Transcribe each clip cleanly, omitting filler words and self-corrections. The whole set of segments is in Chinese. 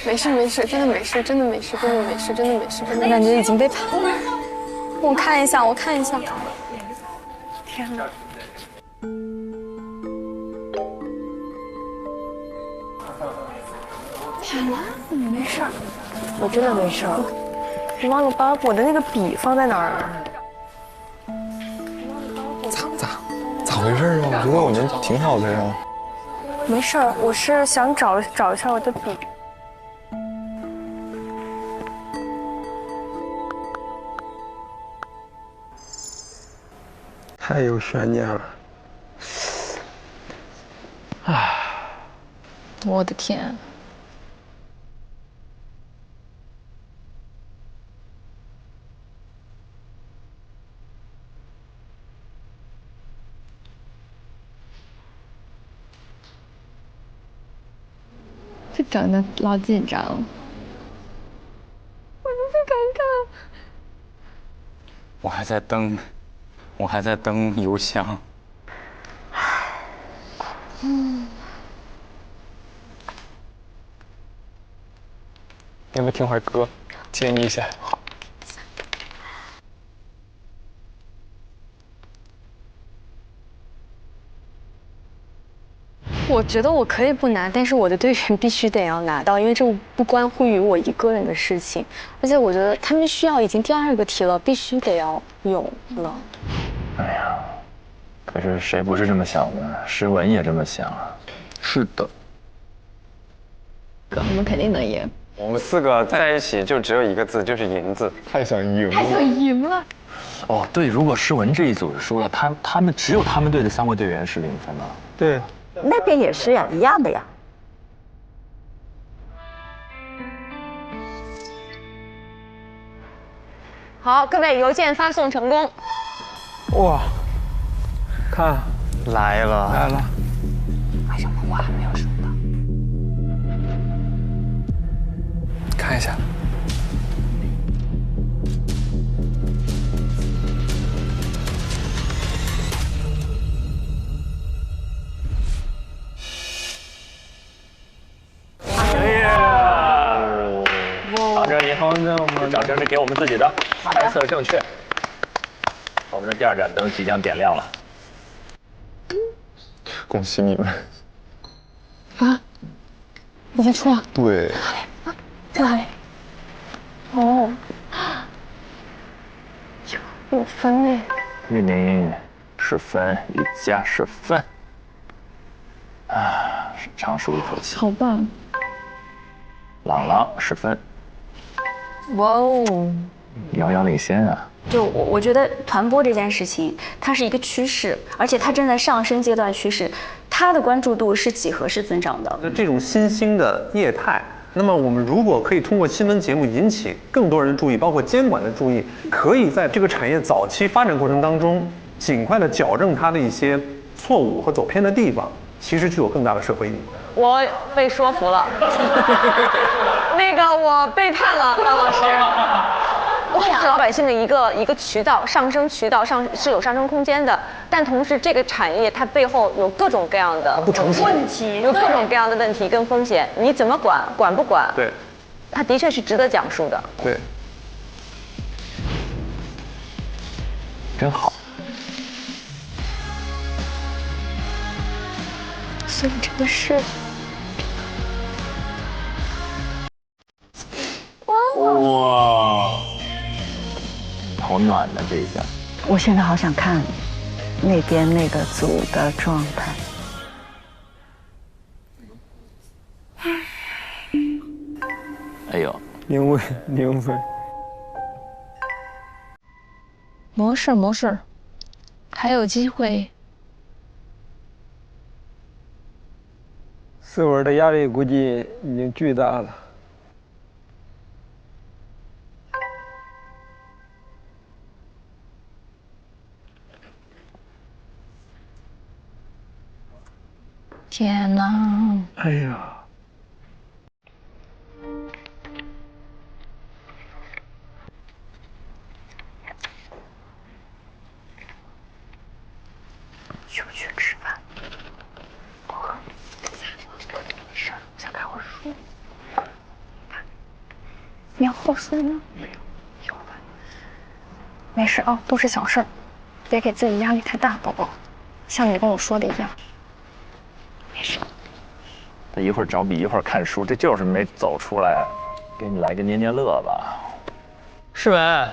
没事没事，真的没事，真的没事，真的没事，真的没事，真的感觉已经被判了。我看一下，我看一下。天哪！天哪，没事，我真的没事。我忘了把我的那个笔放在哪儿了。咋回事啊？我觉得我们挺好的呀。没事，我是想找一下我的笔。太有悬念了。我的天！这整的老紧张了，我就是尴尬。我还在登邮箱。要不要听会儿歌，建议一下？好。我觉得我可以不拿，但是我的队员必须得要拿到，因为这不关乎于我一个人的事情。而且我觉得他们需要已经第2个题了，必须得要有了。哎呀，可是谁不是这么想的？诗文也这么想啊。是的。我们肯定能赢。我们4个在一起就只有一个字，就是赢字。太想赢了。太想赢了。哦，对，如果诗文这一组输了，他们只有他们队的3位队员是0分了。对。那边也是呀，一样的呀。好，各位邮件发送成功。哇，看来了。为什么我还没有收到？看一下。以后呢，我们掌声是给我们自己的，颜色正确。我们的第2盏灯即将点亮了。恭喜你们！啊，已经出了。对。在哪里？哦，有分哎。玉宁是分，雨佳是分。啊，长舒一口气。好棒。朗朗是分。哇哦，遥遥领先啊！就我觉得团播这件事情，它是一个趋势，而且它正在上升阶段趋势，它的关注度是几何式增长的。这种新兴的业态，那么我们如果可以通过新闻节目引起更多人的注意，包括监管的注意，可以在这个产业早期发展过程当中，尽快的矫正它的一些错误和走偏的地方，其实具有更大的社会意义。我被说服了。那个我背叛了张老师。哇，是老百姓的一个渠道，上升渠道是有上升空间的，但同时这个产业它背后有各种各样的问题，有各种各样的问题跟风险，你怎么管不管？对，它的确是值得讲述的。对，真好。所以真的是。哇，好暖的这一下。我现在好想看那边那个组的状态。哎呦，0分0分。没事，还有机会。4文的压力估计已经巨大了。天哪！哎呀，就去吃饭。是，想看会儿书。后书呢？没有吧？没事哦，都是小事儿，别给自己压力太大，宝宝。像你跟我说的一样，没事。他一会儿找笔，一会儿看书，这就是没走出来。给你来个捏捏乐吧。世文，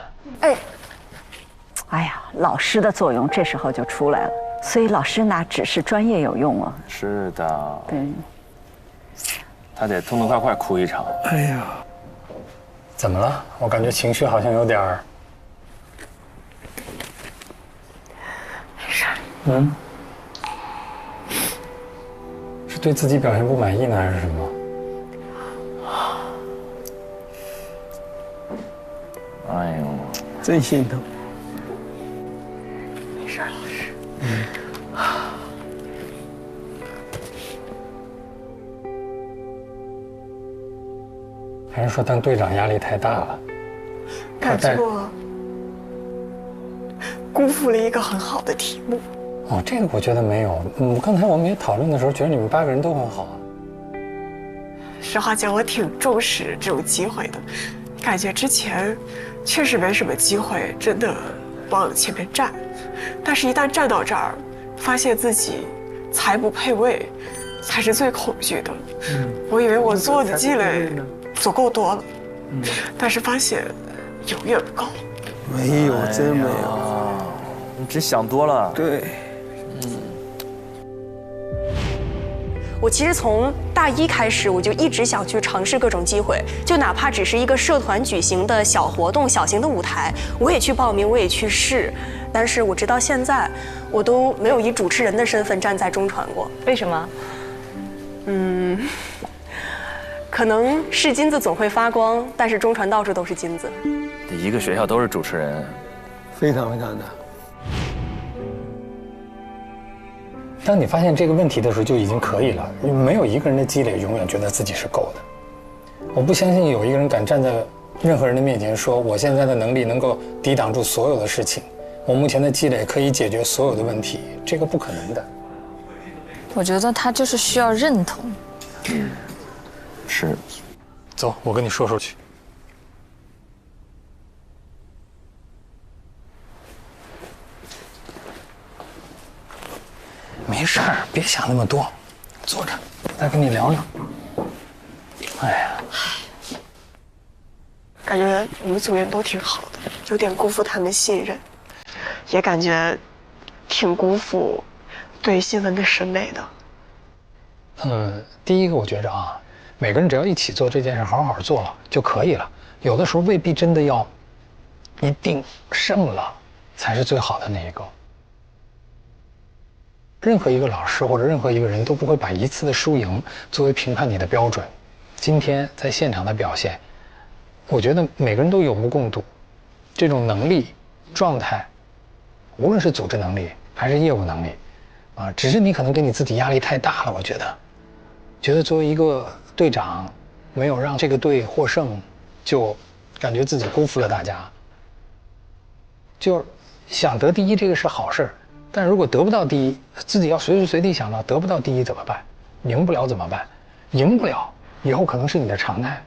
哎呀，老师的作用这时候就出来了，所以老师拿只是专业有用啊。是的。对。他得痛痛快快哭一场。哎呀，怎么了？我感觉情绪好像有点儿……没事。是对自己表现不满意呢，还是什么？哎呦，真心疼。没事，老师。还是说当队长压力太大了？感觉我辜负了一个很好的题目。哦，这个我觉得没有。刚才我们也讨论的时候，觉得你们8个人都很好。实话讲，我挺重视这种机会的，感觉之前确实没什么机会真的往前面站，但是一旦站到这儿，发现自己才不配位，才是最恐惧的。我以为我做的积累足够多了，但是发现永远不够。没有，真没有。你只想多了。对。我其实从大一开始，我就一直想去尝试各种机会，就哪怕只是一个社团举行的小活动、小型的舞台，我也去报名，我也去试。但是我直到现在，我都没有以主持人的身份站在中传过。为什么？可能是金子总会发光，但是中传到处都是金子。一个学校都是主持人，非常非常的。当你发现这个问题的时候，就已经可以了。没有一个人的积累永远觉得自己是够的。我不相信有一个人敢站在任何人的面前说，我现在的能力能够抵挡住所有的事情，我目前的积累可以解决所有的问题，这个不可能的。我觉得他就是需要认同。是。走，我跟你说去。没事儿，别想那么多，坐着，再跟你聊聊。哎呀，感觉我们组员都挺好的，有点辜负他们信任，也感觉挺辜负对新闻的审美的。第一个我觉着啊，每个人只要一起做这件事，好好做了就可以了。有的时候未必真的要一定胜了才是最好的那一个。任何一个老师或者任何一个人都不会把一次的输赢作为评判你的标准。今天在现场的表现，我觉得每个人都有目共睹，这种能力、状态，无论是组织能力还是业务能力，只是你可能给你自己压力太大了。我觉得作为一个队长，没有让这个队获胜，就感觉自己辜负了大家。就想得第一，这个是好事。但如果得不到第一，自己要随时随地想到得不到第一怎么办？赢不了怎么办？赢不了，以后可能是你的常态。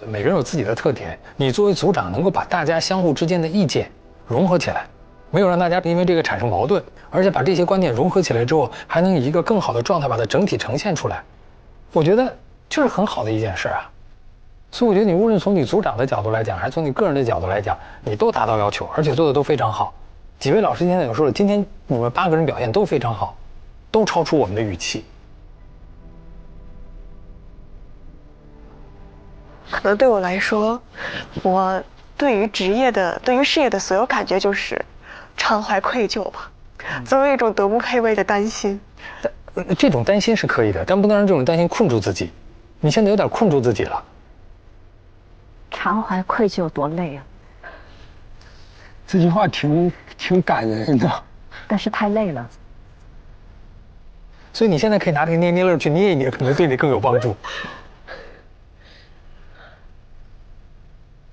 每个人有自己的特点，你作为组长能够把大家相互之间的意见融合起来，没有让大家因为这个产生矛盾，而且把这些观点融合起来之后，还能以一个更好的状态把它整体呈现出来，我觉得就是很好的一件事啊。所以我觉得你无论从你组长的角度来讲，还是从你个人的角度来讲，你都达到要求，而且做的都非常好。几位老师今天有说了，今天你们8个人表现都非常好，都超出我们的预期。可能对我来说，我对于事业的所有感觉就是常怀愧疚吧，总有一种德不配位的担心。这种担心是可以的，但不能让这种担心困住自己。你现在有点困住自己了。常怀愧疚多累啊！这句话挺感人的，但是太累了。所以你现在可以拿这个捏捏乐去捏一捏，可能对你更有帮助。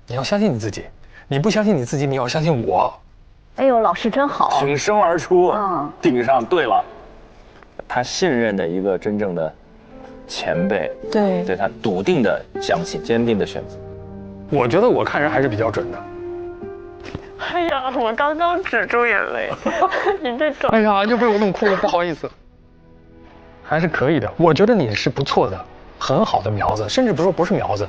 你要相信你自己，你不相信你自己，你要相信我。哎呦，老师真好，挺身而出，顶上。对了，他信任的一个真正的前辈，对，对他笃定的相信，坚定的选择。我觉得我看人还是比较准的。哎呀，我刚刚止住眼泪，你这种，哎呀，又被我弄哭了，不好意思。还是可以的，我觉得你是不错的，很好的苗子，甚至不是苗子，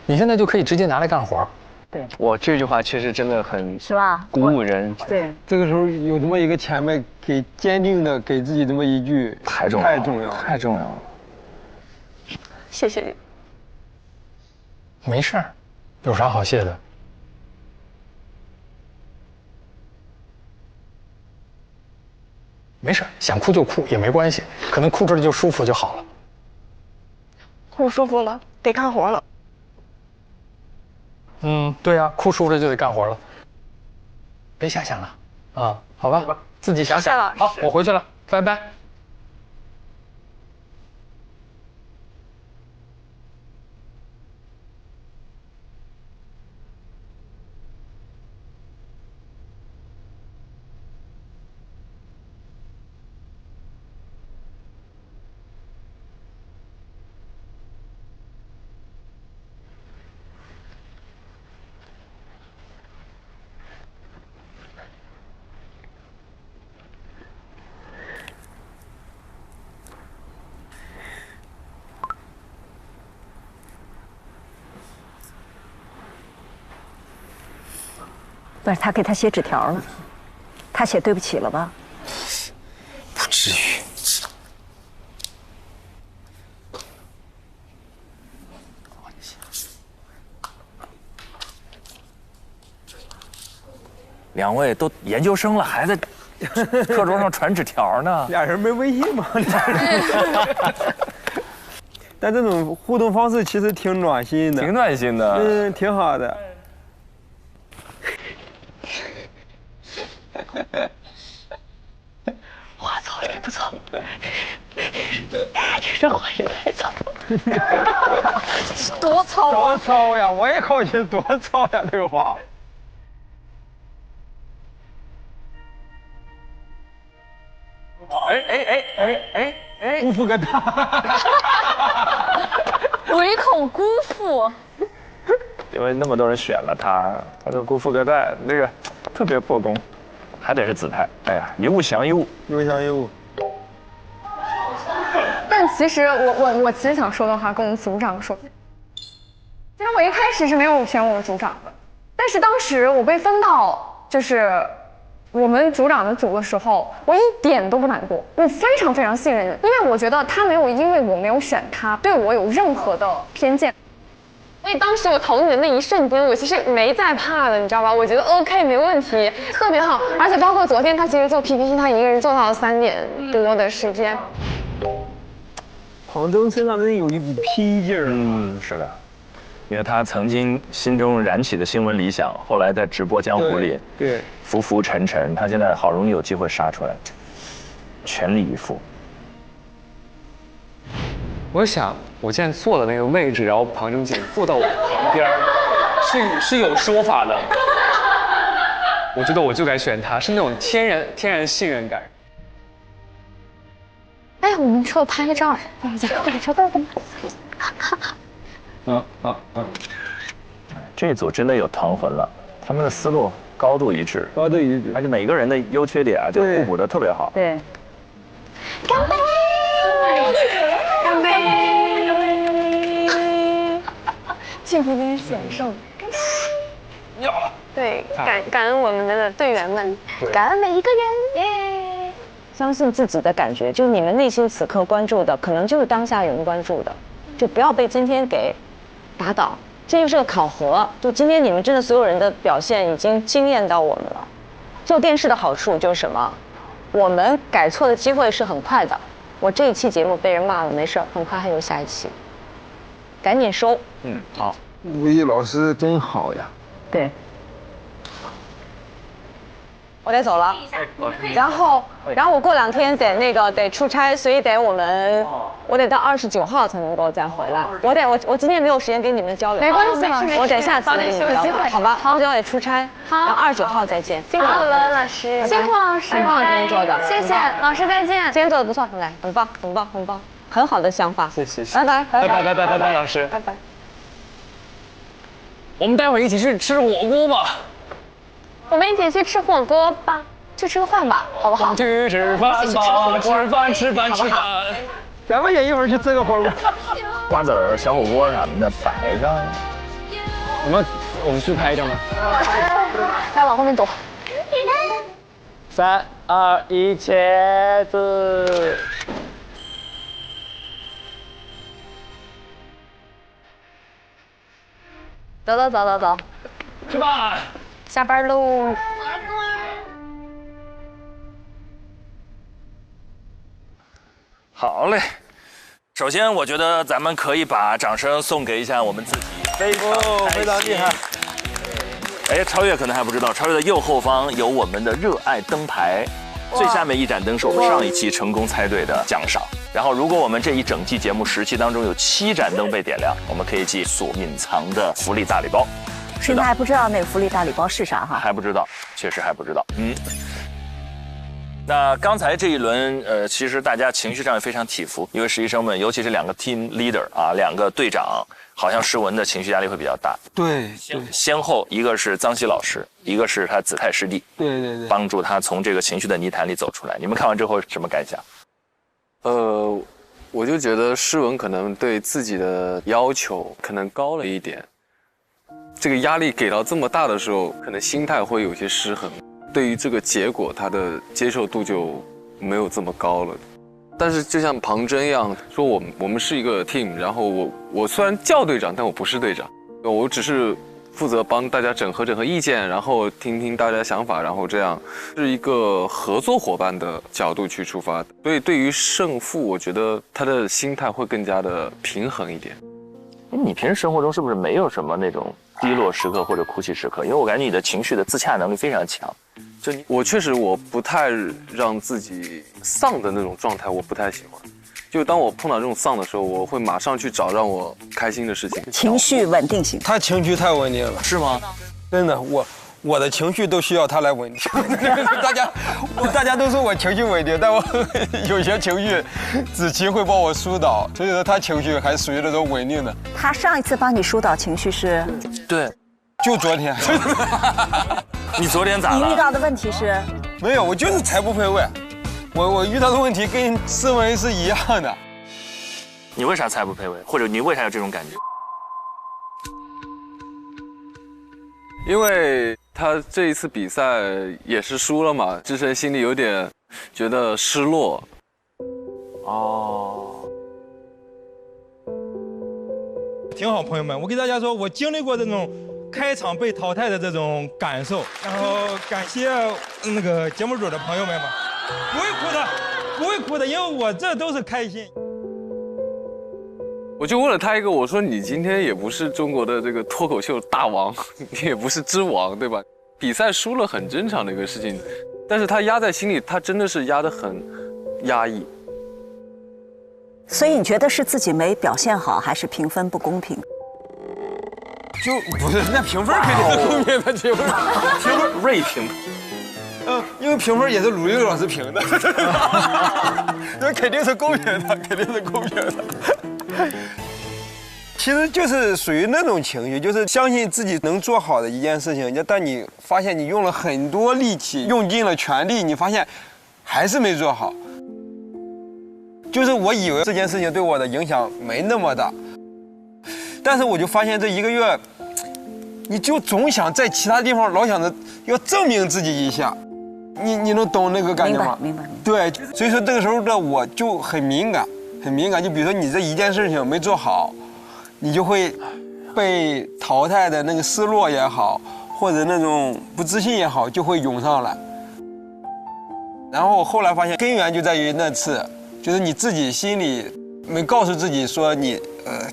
你现在就可以直接拿来干活。对，我这句话确实真的很是吧？鼓舞人。对，这个时候有这么一个前辈给坚定的给自己这么一句，太重要了。谢谢你。没事儿，有啥好谢的？没事儿，想哭就哭也没关系，可能哭出来就舒服就好了。哭舒服了，得干活了。对呀，哭舒服了就得干活了。别瞎想了啊，好吧，自己想想。好，我回去了，拜拜。不是他给他写纸条了，他写对不起了吧？不至于。两位都研究生了，还在课桌上传纸条呢。俩人没微信吗？但这种互动方式其实挺暖心的，挺暖心的，挺好的。话糙理不糙，这话也太糙了。多糙啊！多糙呀！我也好奇多糙呀，这个话。辜负个他，唯恐辜负。因为那么多人选了他，他就辜负个蛋，那个特别破功，还得是子泰。哎呀，一物降一物，一物降一物。但其实我其实想说的话跟我们组长说，其实我一开始是没有选我们组长的，但是当时我被分到就是我们组长的组的时候，我一点都不难过，我非常非常信任，因为我觉得他没有因为我没有选他对我有任何的偏见。所以当时我投你的那一瞬间，我其实没在怕的，你知道吧？我觉得 OK 没问题，特别好。而且包括昨天他其实做 PPT， 他一个人做到了3点多的时间。黄峥身上真有一股拼劲儿。是的，因为他曾经心中燃起的新闻理想，后来在直播江湖里对浮浮沉沉，他现在好容易有机会杀出来，全力以赴。我想，我现在坐的那个位置，然后庞峥姐坐到我旁边，是有说法的。我觉得我就该选她，是那种天然信任感。哎，我们说拍个照，这组真的有糖魂了，他们的思路高度一致，而且每个人的优缺点啊就互补的特别好。对，干杯！干杯！幸福跟享受。对，感恩我们的队员们，感恩每一个人，耶！相信自己的感觉，就是你们内心此刻关注的，可能就是当下人关注的，就不要被今天给打倒。这就是个考核，就今天你们真的所有人的表现已经惊艳到我们了。做电视的好处就是什么？我们改错的机会是很快的。我这一期节目被人骂了，没事，很快还有下一期，赶紧收。好。吴毅老师真好呀。对。我得走了，然后我过2天得出差，所以我得到29号才能够再回来。我今天没有时间跟你们交流，没关系，我得下次跟你们交流，好吧？好，我得出差，然后29号再见。辛苦了，老师，辛苦老师，很棒，今天做的，谢谢老师，再见。今天做的不错，来，很棒，很棒，很棒。很好的想法。谢谢。拜拜拜拜，老师。拜拜。我们待会儿一起去吃火锅吧。我们一起去吃火锅吧，去吃个饭吧，好不好？去吃饭吧，吃饭。咱们也一会儿去吃个火锅。瓜子儿、小火锅什么的摆上。我们去拍一张吧。快往后面躲。3、2、1，茄子。走，去吧。下班喽。好嘞，首先我觉得咱们可以把掌声送给一下我们自己，非常厉害。哎，超越可能还不知道，超越的右后方有我们的热爱灯牌，最下面一盏灯是我们上一期成功猜对的奖赏。然后，如果我们这一整季节目10期当中有7盏灯被点亮，我们可以寄所隐藏的福利大礼包。现在还不知道那个福利大礼包是啥哈？还不知道，确实还不知道。那刚才这一轮，其实大家情绪上也非常起伏，因为实习生们，尤其是2个 team leader 啊，2个队长，好像诗文的情绪压力会比较大。对，先后一个是臧希老师，一个是他子泰师弟，对，帮助他从这个情绪的泥潭里走出来。你们看完之后什么感想？我就觉得诗文可能对自己的要求可能高了一点，这个压力给到这么大的时候，可能心态会有些失衡，对于这个结果他的接受度就没有这么高了。但是就像庞真一样说，我们是一个 team， 然后我虽然叫队长，但我不是队长，我只是负责帮大家整合意见，然后听听大家想法，然后这样是一个合作伙伴的角度去出发。所以对于胜负，我觉得他的心态会更加的平衡一点。你平时生活中是不是没有什么那种低落时刻或者哭泣时刻？因为我感觉你的情绪的自洽能力非常强。我确实不太让自己丧的那种状态，我不太喜欢。就当我碰到这种丧的时候，我会马上去找让我开心的事情。情绪稳定型，他情绪太稳定了，是吗？真的，我的情绪都需要他来稳定。大家都说我情绪稳定，但我有些情绪子琪会把我疏导，所以说他情绪还属于那种稳定的。他上一次帮你疏导情绪是？对，就昨天。你昨天咋了？你遇到的问题是？没有，我就是才不配位。我遇到的问题跟思维是一样的。你为啥才不配位？或者你为啥有这种感觉？因为他这一次比赛也是输了嘛，之前心里有点觉得失落。挺好，朋友们，我给大家说，我经历过这种开场被淘汰的这种感受，然后感谢那个节目组的朋友们吧。不会哭的，因为我这都是开心。我就问了他一个，我说你今天也不是中国的这个脱口秀大王，你也不是之王，对吧？比赛输了很正常的一个事情，但是他压在心里，他真的是压得很压抑。所以你觉得是自己没表现好，还是评分不公平？就不是，那评分肯定是公平的，评分锐评。因为评分也是鲁豫老师评的，那肯定是公平的，肯定是公平的。其实就是属于那种情绪，就是相信自己能做好的一件事情，但你发现你用了很多力气，用尽了全力，你发现还是没做好。就是我以为这件事情对我的影响没那么大，但是我就发现这1个月，你就总想在其他地方老想着要证明自己一下。你能懂那个感觉吗？明白。对，所以说这个时候的我就很敏感。就比如说你这一件事情没做好，你就会被淘汰的那个失落也好，或者那种不自信也好，就会涌上来。然后我后来发现根源就在于那次，就是你自己心里没告诉自己说你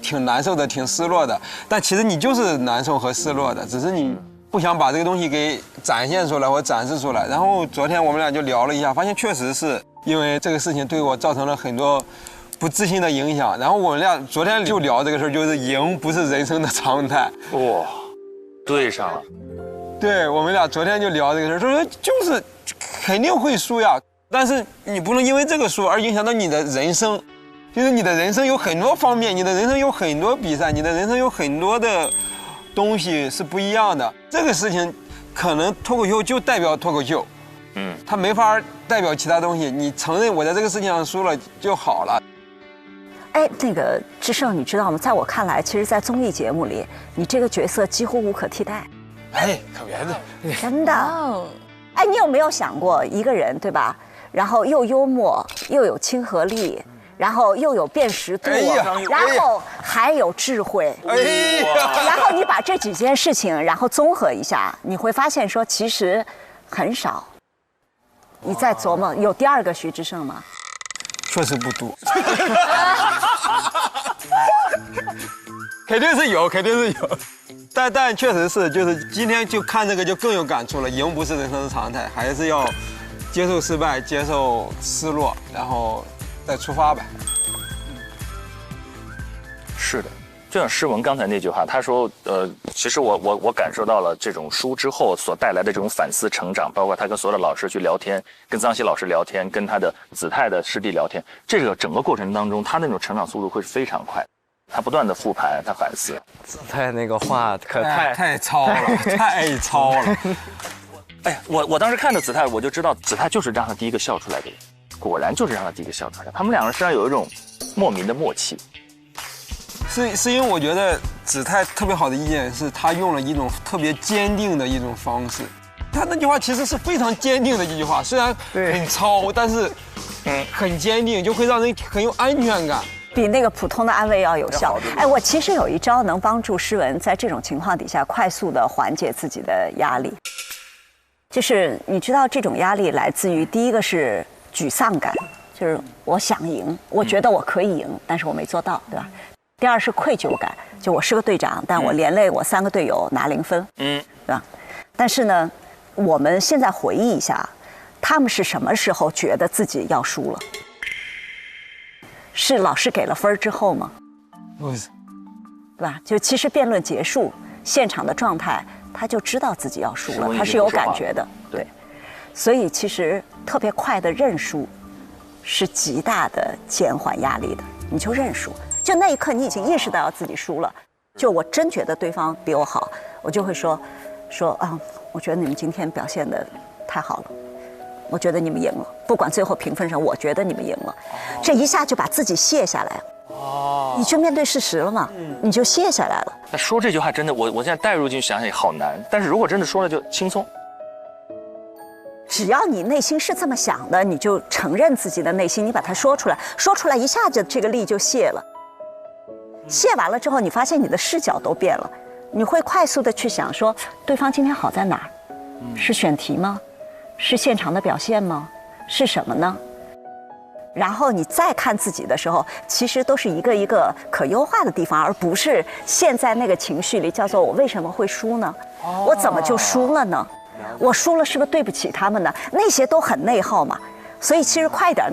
挺难受的，挺失落的，但其实你就是难受和失落的，只是你不想把这个东西给展现出来或展示出来。然后昨天我们俩就聊了一下，发现确实是因为这个事情对我造成了很多不自信的影响。然后我们俩昨天就聊这个事儿，就是赢不是人生的常态。哇，对上了。对，我们俩昨天就聊这个事儿，说就是肯定会输呀，但是你不能因为这个输而影响到你的人生。就是你的人生有很多方面，你的人生有很多比赛，你的人生有很多的东西是不一样的。这个事情可能脱口秀就代表脱口秀，它没法代表其他东西。你承认我在这个事情上输了就好了。哎，那个志胜，你知道吗？在我看来，其实，在综艺节目里，你这个角色几乎无可替代。哎，可别的，真的。哎，你有没有想过，一个人对吧？然后又幽默，又有亲和力，然后又有辨识度，然后还有智慧。哎呀！然后你把这几件事情，然后综合一下，你会发现说，其实很少。你再琢磨，有第二个徐志胜吗？确实不多。肯定是有，肯定是有，但确实是，就是今天就看这个就更有感触了。赢不是人生的常态，还是要接受失败，接受失落，然后再出发呗。是的，就像诗文刚才那句话，他说，其实我感受到了这种书之后所带来的这种反思成长，包括他跟所有的老师去聊天，跟臧希老师聊天，跟他的子泰的师弟聊天，这个整个过程当中，他那种成长速度会是非常快。他不断的复盘，他反思。子泰那个话可太糙了，太糙了。哎呀，我当时看到子泰，我就知道子泰就是让他第一个笑出来的人，果然就是让他第一个笑出来。他们两个人身上有一种莫名的默契。是因为我觉得子泰特别好的一点是，他用了一种特别坚定的一种方式。他那句话其实是非常坚定的一句话，虽然很糙，但是很坚定，就会让人很有安全感。比那个普通的安慰要有效。哎，我其实有一招能帮助诗文在这种情况底下快速的缓解自己的压力，就是你知道这种压力来自于第一个是沮丧感，就是我想赢，我觉得我可以赢，但是我没做到，对吧？第二是愧疚感，就我是个队长，但我连累我3个队友拿0分，对吧？但是呢，我们现在回忆一下，他们是什么时候觉得自己要输了？是老师给了分之后吗？不是，对吧？就其实辩论结束，现场的状态，他就知道自己要输了，他是有感觉的，对。所以其实特别快的认输，是极大的减缓压力的。你就认输，就那一刻你已经意识到要自己输了。就我真觉得对方比我好，我就会说啊，我觉得你们今天表现得太好了。我觉得你们赢了，不管最后评分上，我觉得你们赢了，这一下就把自己卸下来了。你就面对事实了嘛，你就卸下来了。那说这句话真的，我现在带入进去想想也好难，但是如果真的说了就轻松。只要你内心是这么想的，你就承认自己的内心，你把它说出来，说出来一下子这个力就卸了。卸完了之后，你发现你的视角都变了，你会快速的去想说，对方今天好在哪儿？是选题吗？是现场的表现吗？是什么呢？然后你再看自己的时候，其实都是一个一个可优化的地方，而不是现在那个情绪里叫做我为什么会输呢？我怎么就输了呢？我输了是不是对不起他们呢？那些都很内耗嘛。所以其实快一点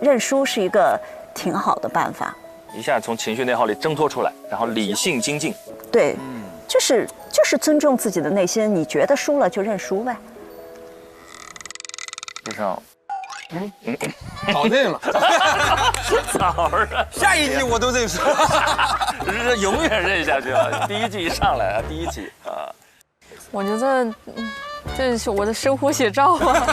认输是一个挺好的办法。一下从情绪内耗里挣脱出来，然后理性精进。对，就是尊重自己的内心，你觉得输了就认输呗。就像，搞定了，早上下一季我都认输，永远认下去了。第一季一上来啊，第一集啊，我觉得这是我的生活写照啊。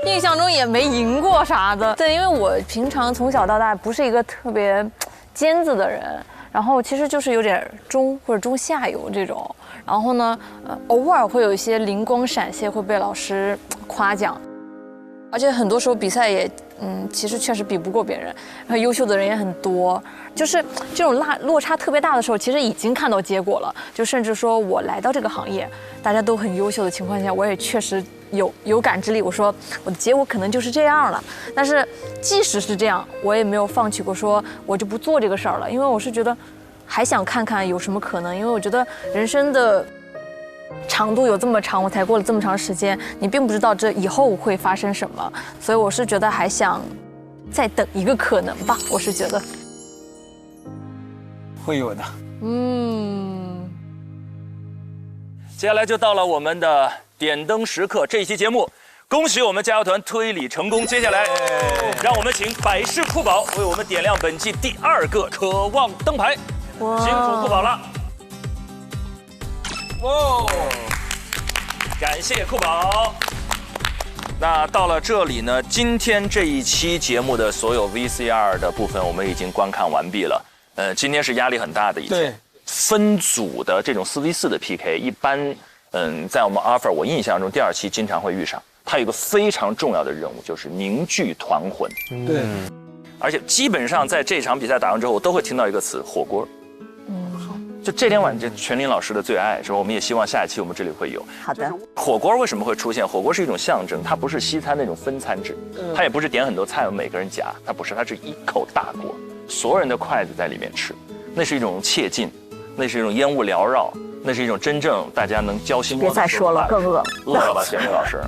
印象中也没赢过啥的。对，因为我平常从小到大不是一个特别尖子的人，然后其实就是有点中或者中下游这种。然后呢，偶尔会有一些灵光闪现会被老师夸奖。而且很多时候比赛也，其实确实比不过别人，然后优秀的人也很多，就是这种落差特别大的时候，其实已经看到结果了。就甚至说我来到这个行业，大家都很优秀的情况下，我也确实有感知力。我说我的结果可能就是这样了，但是即使是这样，我也没有放弃过，说我就不做这个事儿了，因为我是觉得还想看看有什么可能，因为我觉得人生的长度有这么长，我才过了这么长时间，你并不知道这以后会发生什么，所以我是觉得还想再等一个可能吧，我是觉得会有的。接下来就到了我们的点灯时刻，这一期节目恭喜我们加油团推理成功。接下来，让我们请百事酷宝为我们点亮本季第2个渴望灯牌。辛苦酷宝了。哇！感谢酷宝。那到了这里呢，今天这一期节目的所有 VCR 的部分我们已经观看完毕了。今天是压力很大的一天。分组的这种4v4的 PK， 一般在我们 offer 我印象中第2期经常会遇上。它有一个非常重要的任务，就是凝聚团魂。对。而且基本上在这场比赛打完之后，我都会听到一个词：火锅。就这天晚上，全林老师的最爱是吧？我们也希望下一期我们这里会有。好的。火锅为什么会出现？火锅是一种象征，它不是西餐那种分餐制，它也不是点很多菜我们每个人夹，它不是，它是一口大锅，所有人的筷子在里面吃，那是一种切近，那是一种烟雾缭绕，那是一种真正大家能交心。别再说了，更饿了吧，贤明老师。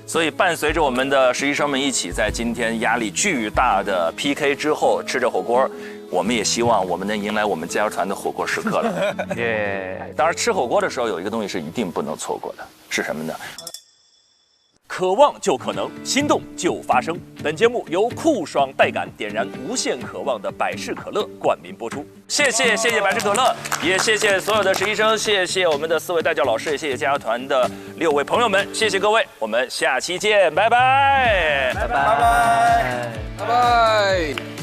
所以伴随着我们的实习生们一起在今天压力巨大的 PK 之后吃着火锅。我们也希望我们能迎来我们加油团的火锅时刻了。当然，吃火锅的时候有一个东西是一定不能错过的，是什么呢？渴望就可能，心动就发生。本节目由酷爽带感点燃无限渴望的百事可乐冠名播出。谢谢百事可乐，也谢谢所有的实习生，谢谢我们的4位带教老师，也谢谢加油团的6位朋友们，谢谢各位，我们下期见，拜拜，拜拜，拜拜，拜拜。